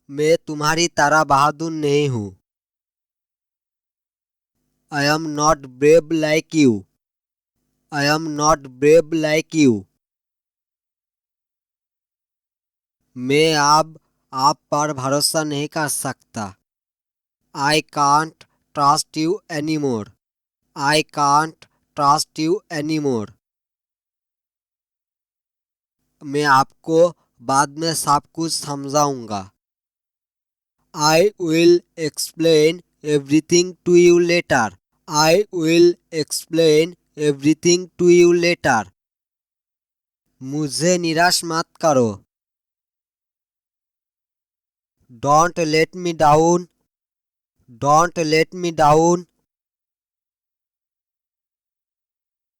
मैं तुम्हारी तरह बहादुर नहीं हूँ। I am not brave like you. I am not brave like you. मैं अब आप पर भरोसा नहीं कर सकता। I can't trust you anymore. I can't trust you anymore. मैं आपको बाद में सब कुछ समझाऊंगा। I will explain everything to you later. I will explain everything to you later. मुझे निराश मत करो। Don't let me down. Don't let me down.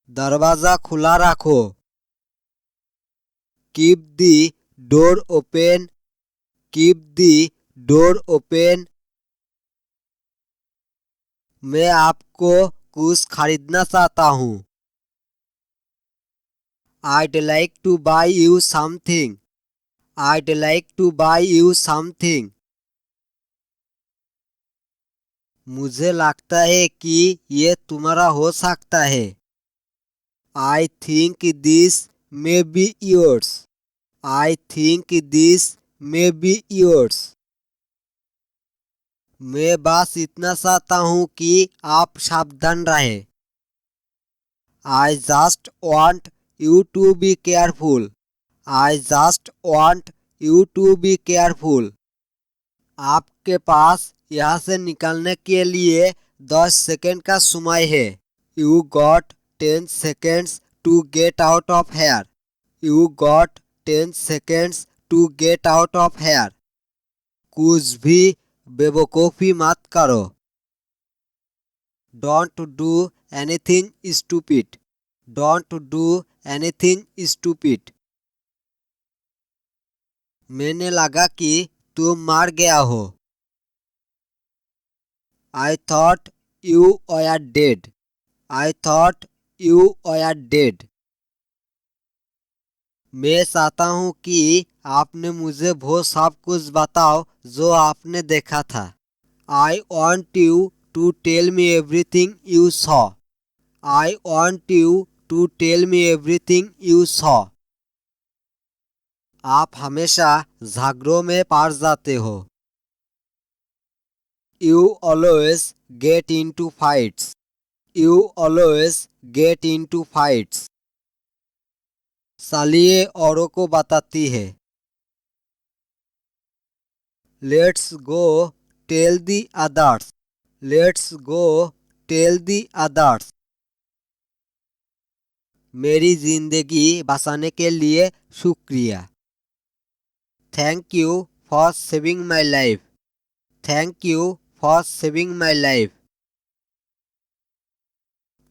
दरवाजा खुला रखो। Keep the door open. Keep the door open. मैं आपको कुछ खरीदना चाहता हूँ। I'd like to buy you something. I'd like to buy you something. मुझे लगता है कि ये तुम्हारा हो सकता है। I think this may be yours. I think this may be yours. मैं बस इतना चाहता हूँ कि आप सावधान रहें। I just want you to be careful. I just want you to be careful. आपके पास यहाँ से निकलने के लिए 10 सेकंड का समय है। You got 10 seconds to get out of here. You got 10 seconds to get out of here. कुछ भी बेवकूफ़ी मत करो। Don't do anything stupid. Don't do anything stupid. मैंने लगा कि तुम मर गया हो। I thought you were dead. I thought you were dead. मैं चाहता हूँ कि आपने मुझे वो सब कुछ बताओ जो आपने देखा था। I want you to tell me everything you saw. I want you to tell me everything you saw. आप हमेशा झगड़ों में पड़ जाते हो। You always get into fights. You always get into fights. चलिए औरों को बताती है। Let's go tell the others. Let's go tell the others. मेरी जिंदगी बचाने के लिए शुक्रिया। Thank you for saving my life. Thank you for saving my life.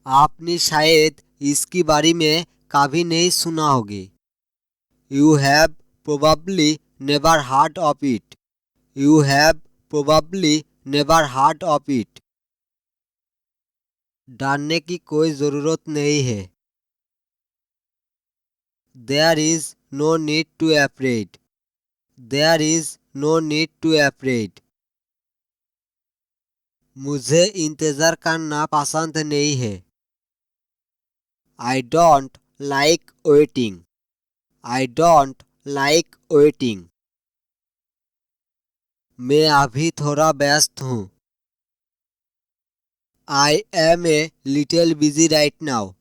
आपने शायद इसके बारे में कभी नहीं सुना होगी। You have probably never heard of it. You have probably never heard of it. डरने की कोई ज़रूरत नहीं है। There is no need to afraid. There is no need to afraid. मुझे इंतज़ार करना पसंद नहीं है। I don't like waiting. I don't like waiting. मैं अभी थोड़ा व्यस्त हूँ। I am a little busy right now.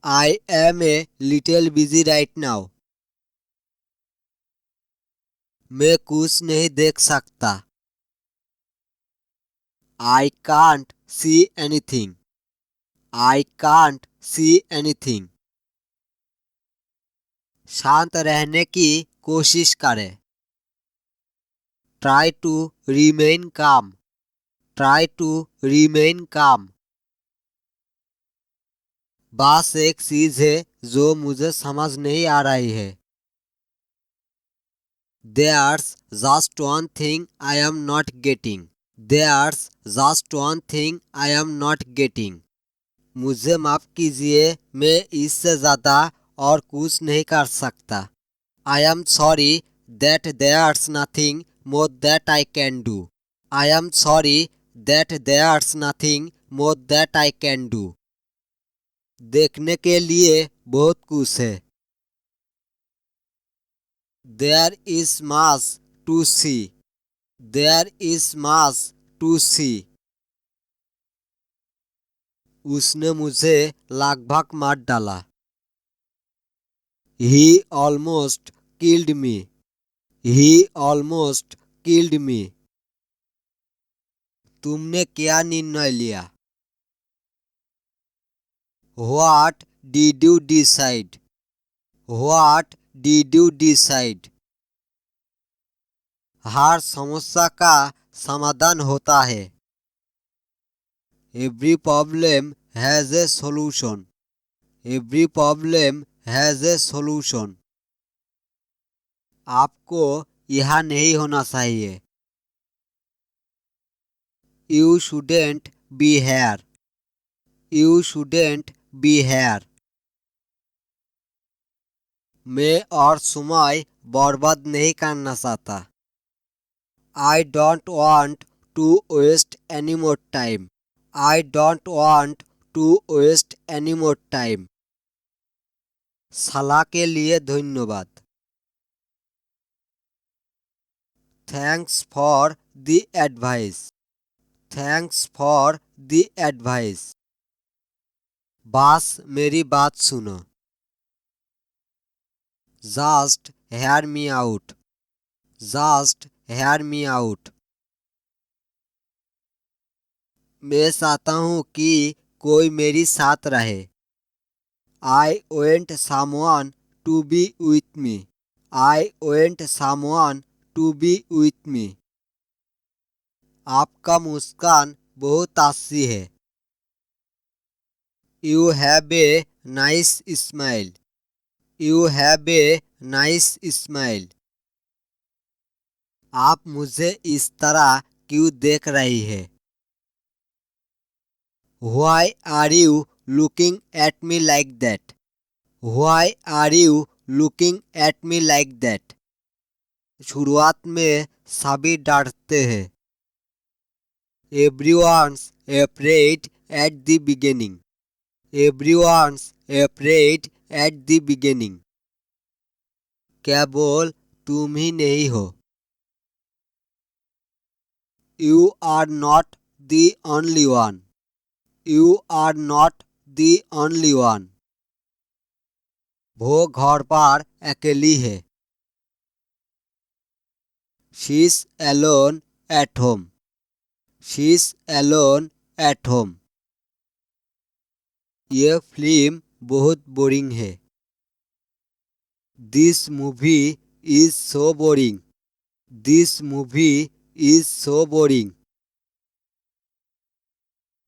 I am a little busy right now. मैं कुछ नहीं देख सकता। I can't see anything. I can't see anything. शांत रहने की कोशिश करें। Try to remain calm. Try to remain calm. बस एक चीज़ है जो मुझे समझ नहीं आ रही है। There's just one thing I am not getting. There's just one thing I am not getting. मुझे माफ़ कीजिए, मैं इससे ज़्यादा और कुछ नहीं कर सकता। I am sorry that there's nothing more that I can do. I am sorry that there's nothing more that I can do. देखने के लिए बहुत कुछ है. There is much to see. There is much to see. उसने मुझे लगभग मार डाला. He almost killed me. He almost killed me. तुमने क्या निर्णय लिया? What did you decide? What did you decide? हर समस्या का समाधान होता है. Every problem has a solution. Every problem has a solution. आपको यहाँ नहीं होना चाहिए. You shouldn't be here. You shouldn't be here. मैं और समय बर्बाद नहीं करना चाहता. I don't want to waste any more time. I don't want to waste any more time. सलाह के लिए धन्यवाद. Thanks for the advice. Thanks for the advice. बस मेरी बात सुनो. Just hear me out. Just hear me out. मैं चाहता हूँ कि कोई मेरी साथ रहे. I want someone to be with me. I want someone to be with me. आपका मुस्कान बहुत अच्छी है. You have a nice smile. You have a nice smile. आप मुझे इस तरह क्यों देख रही है? Why are you looking at me like that? Why are you looking at me like that? शुरुआत में सभी डरते हैं. Everyone's afraid at the beginning. Everyone's afraid at the beginning. केवल तुम ही नहीं हो. You are not the only one. You are not the only one. वो घर पर अकेली है. She's alone at home. She's alone at home. ये फिल्म बहुत बोरिंग है. This movie is so boring. This movie is so boring.